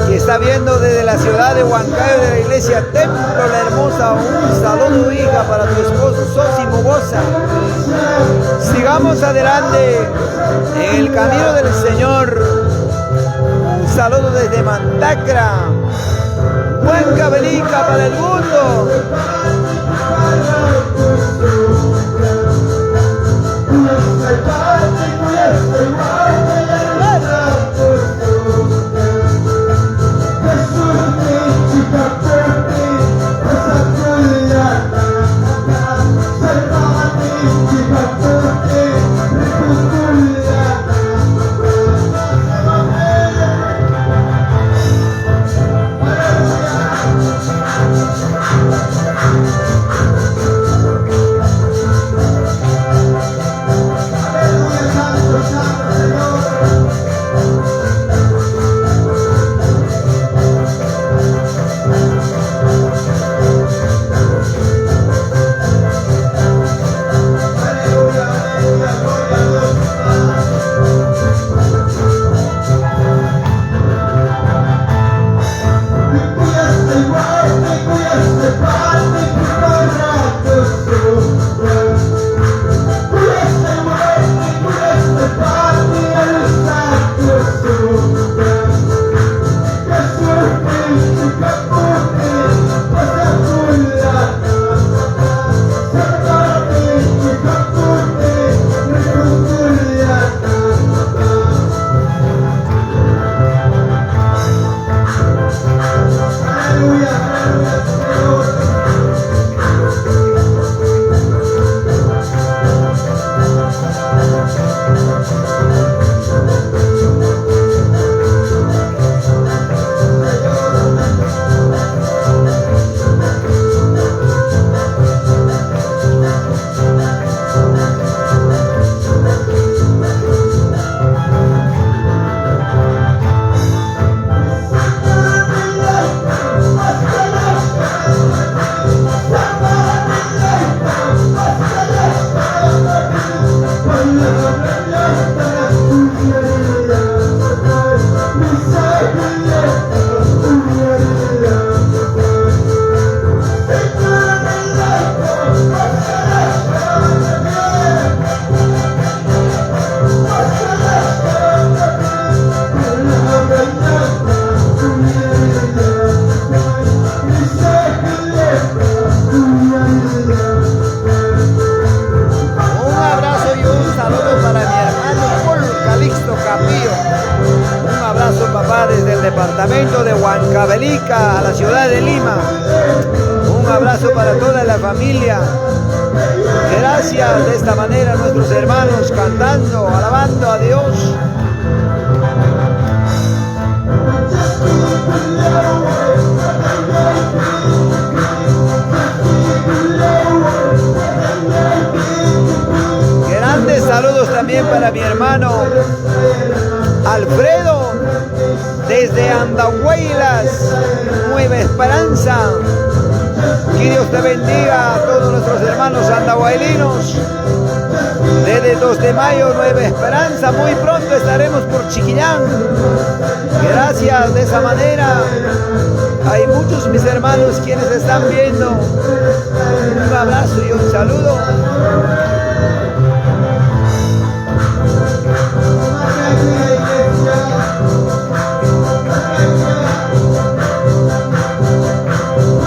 que está viendo desde la ciudad de Huancayo, de la iglesia Templo La Hermosa. Un saludo, hija, para tu esposo Sosi Mugosa. Sigamos adelante en el camino del Señor. Un saludo desde Mantacra, Huancavelica, para el mundo. Departamento de Huancavelica a la ciudad de Lima. Un abrazo para toda la familia. Gracias de esta manera nuestros hermanos cantando, alabando a Dios. Grandes saludos también para mi hermano Alfredo desde Andahuaylas, Nueva Esperanza. Que Dios te bendiga a todos nuestros hermanos andahuaylinos. Desde el 2 de mayo, Nueva Esperanza. Muy pronto estaremos por Chiquillán. Gracias de esa manera. Hay muchos mis hermanos quienes están viendo. Un abrazo y un saludo.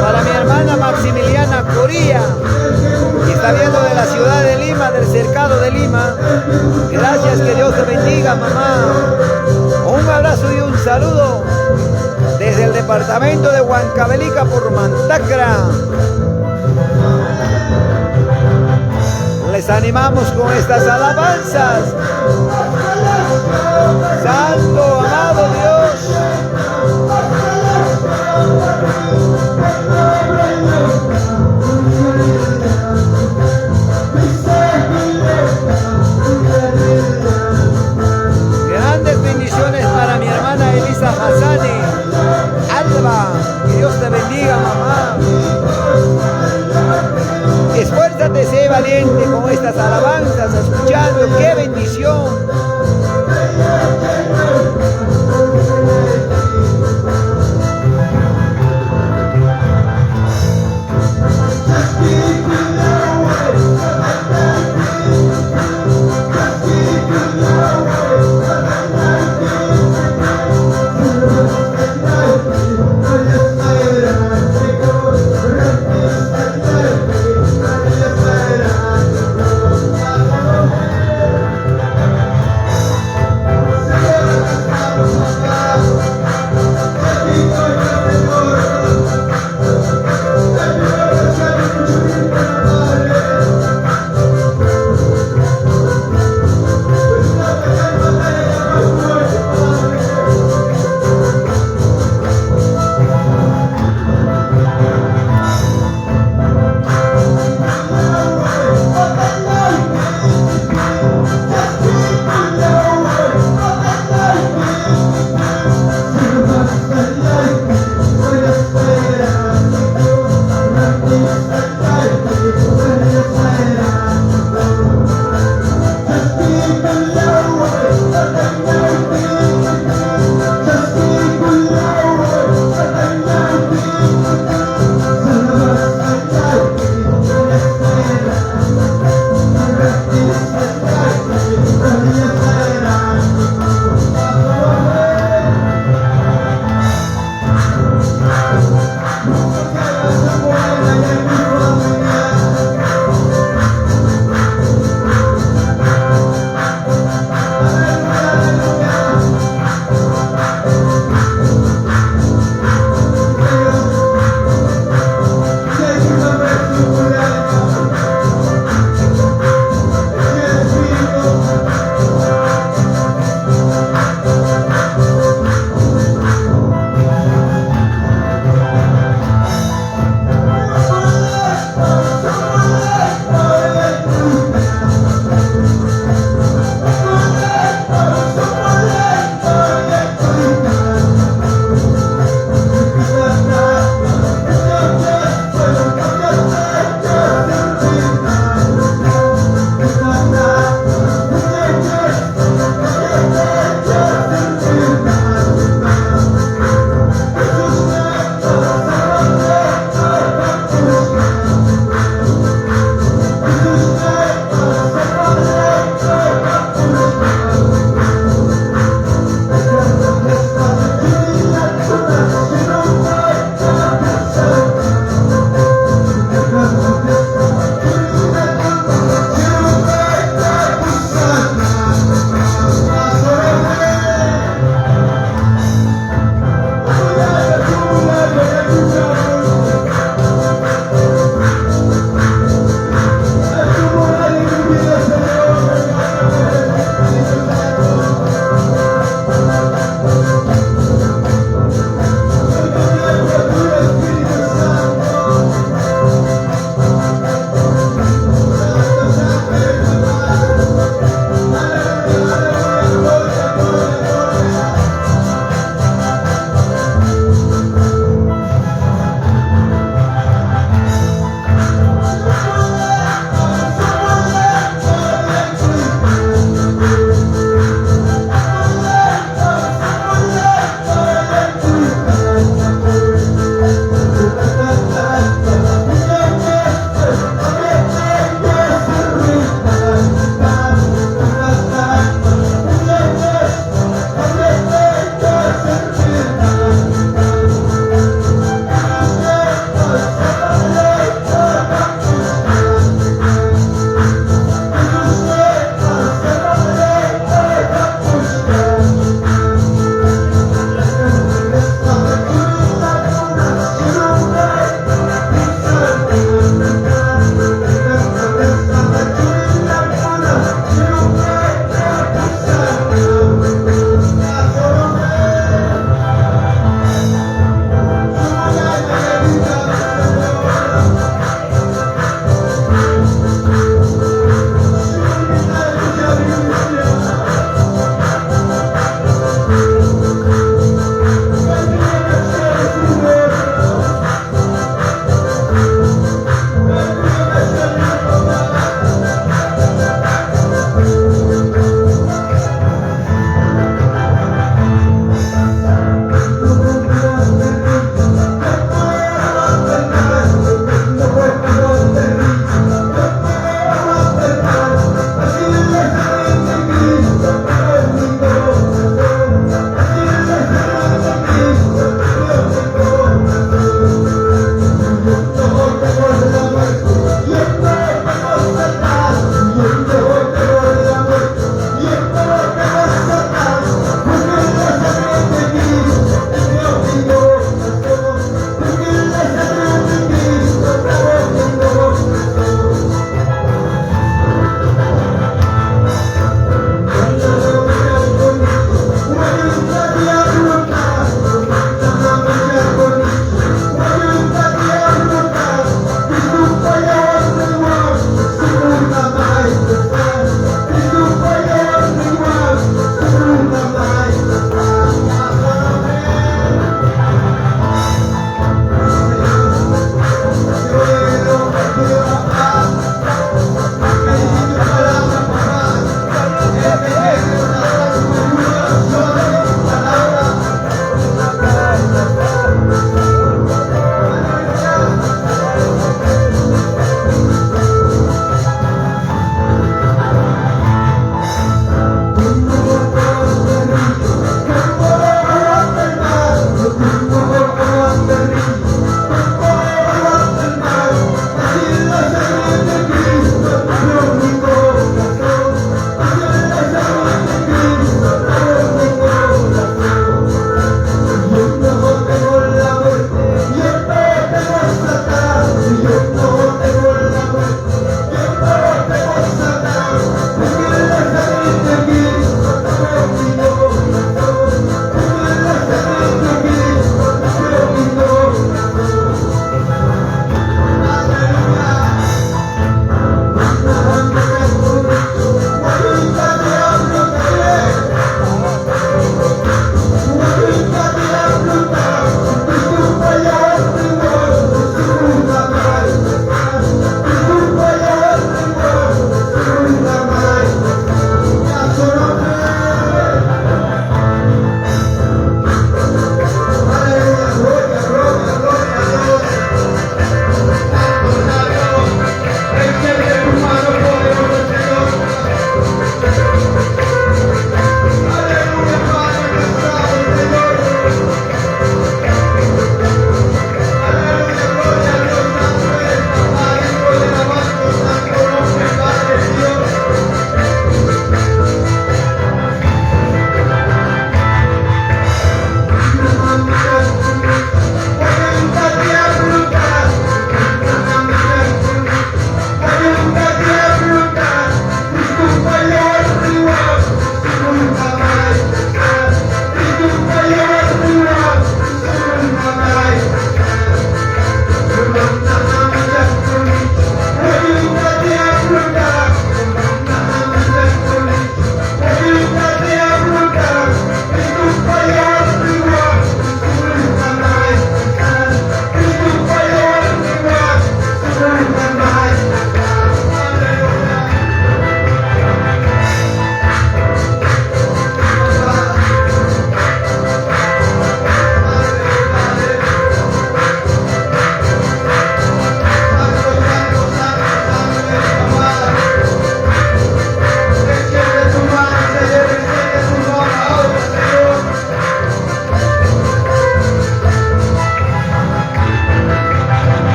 Para mi hermana Maximiliana Coría, que está viendo de la ciudad de Lima, del cercado de Lima. Gracias, que Dios te bendiga, mamá. Un abrazo y un saludo desde el departamento de Huancavelica por Mantacra. Les animamos con estas alabanzas. Santo, amado Dios. Grandes bendiciones para mi hermana Elisa Hassani. Alba, que Dios te bendiga, mamá. Esfuérzate, sé valiente con estas alabanzas, escuchando. ¡Qué bendición!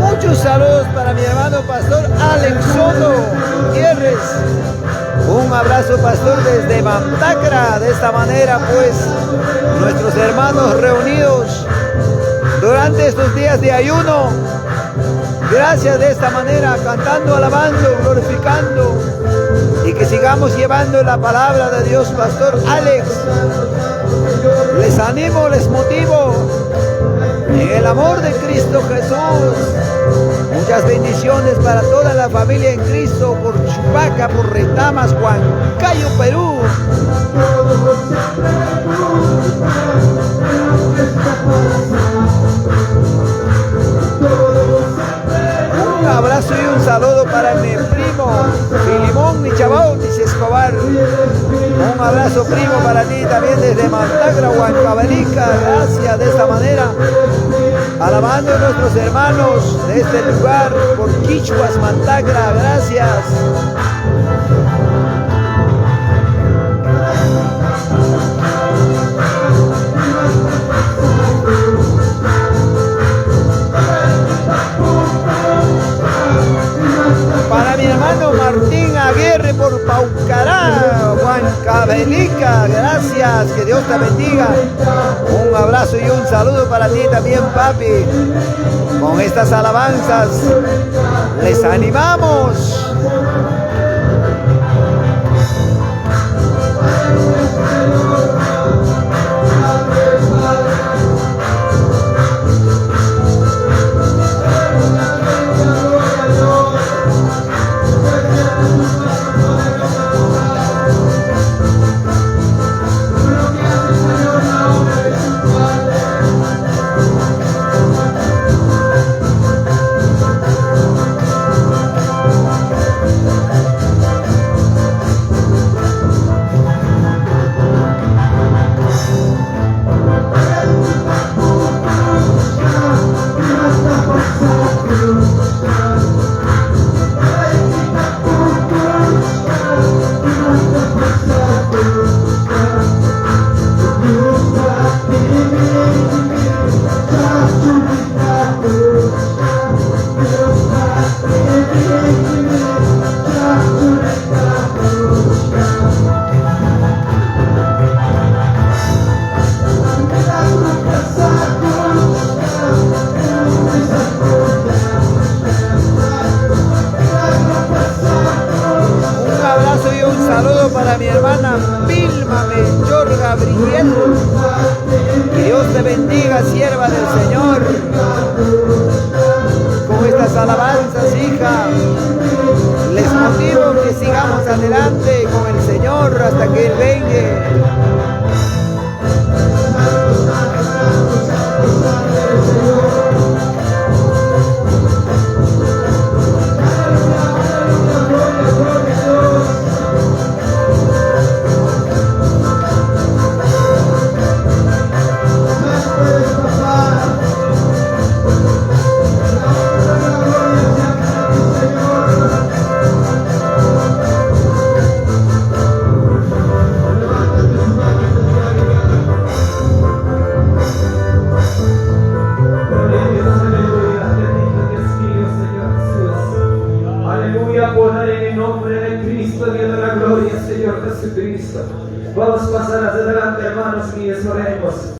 Muchos saludos para mi hermano pastor Alex Soto Gutiérrez. Un abrazo, pastor, desde Mantacra. De esta manera, pues, nuestros hermanos reunidos durante estos días de ayuno. Gracias, de esta manera, cantando, alabando, glorificando, y que sigamos llevando la palabra de Dios, pastor Alex. Les animo, les motivo en el amor de Cristo Jesús. Muchas bendiciones para toda la familia en Cristo, por Chupaca, por Retamas, Huancayo, Perú. Un abrazo y un saludo para mi primo Filimón Michabautis Escobar. Un abrazo, primo, para ti también desde Mantacra, Huancavelica. Gracias, de esta manera, alabando a nuestros hermanos de este lugar por Quichuas, Mantacra. Gracias. Para mi hermano Martín Aguirre por Paucará, Huancavelica, gracias, que Dios te bendiga. Un abrazo y un saludo para ti también, papi. Con estas alabanzas les animamos. Para mi hermana Vilma Melchor Gabriel. Que Dios te bendiga, sierva del Señor. Con estas alabanzas, hija, les motivo que sigamos adelante con el Señor hasta que Él venga. Vamos a pasar hacia adelante, hermanos míos, oremos.